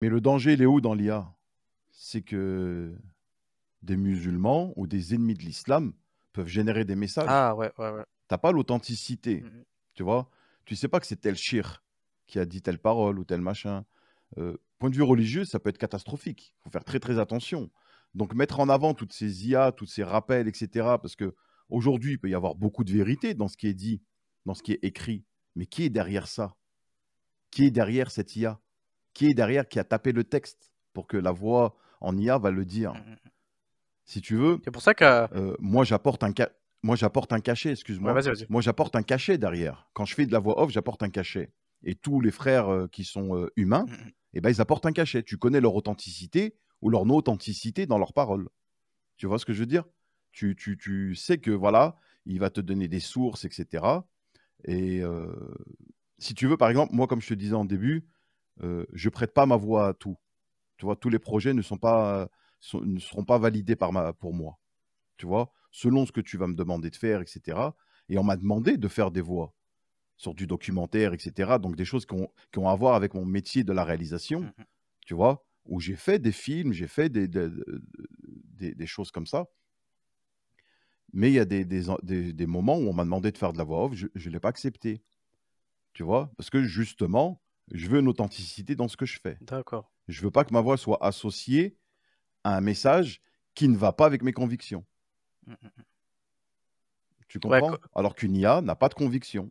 Mais le danger, il est où dans l'IA? C'est que des musulmans ou des ennemis de l'islam peuvent générer des messages. Ah ouais, ouais, ouais. T'as pas l'authenticité, Mhm. tu vois? Tu sais pas que c'est tel shir qui a dit telle parole ou tel machin. Point de vue religieux, ça peut être catastrophique. Il faut faire très très attention. Donc mettre en avant toutes ces IA, tous ces rappels, etc. Parce que aujourd'hui, il peut y avoir beaucoup de vérité dans ce qui est dit, dans ce qui est écrit. Mais qui est derrière ça? Qui est derrière cette IA? Qui est derrière qui a tapé le texte pour que la voix en IA va le dire? Mhm. Si tu veux, C'est pour ça que... moi j'apporte un cachet, Ouais, excuse-moi. vas-y, vas-y. Moi j'apporte un cachet derrière. Quand je fais de la voix off, j'apporte un cachet. Et tous les frères qui sont humains, Mhm. eh ben, ils apportent un cachet. Tu connais leur authenticité ou leur non-authenticité dans leurs paroles. Tu vois ce que je veux dire? Tu sais que voilà, il va te donner des sources, etc. Et si tu veux, par exemple, moi, comme je te disais en début, je prête pas ma voix à tout. Tu vois, tous les projets ne seront pas validés pour moi. Tu vois, selon ce que tu vas me demander de faire, etc. Et on m'a demandé de faire des voix sur du documentaire, etc. Donc des choses qui ont à voir avec mon métier de la réalisation, Mhm. tu vois, où j'ai fait des films, j'ai fait des choses comme ça. Mais il y a des moments où on m'a demandé de faire de la voix off, je ne l'ai pas accepté, tu vois, parce que justement, je veux une authenticité dans ce que je fais. D'accord. Je veux pas que ma voix soit associée à un message qui ne va pas avec mes convictions. Mhm. Tu Ouais, comprends? Alors qu'une IA n'a pas de conviction.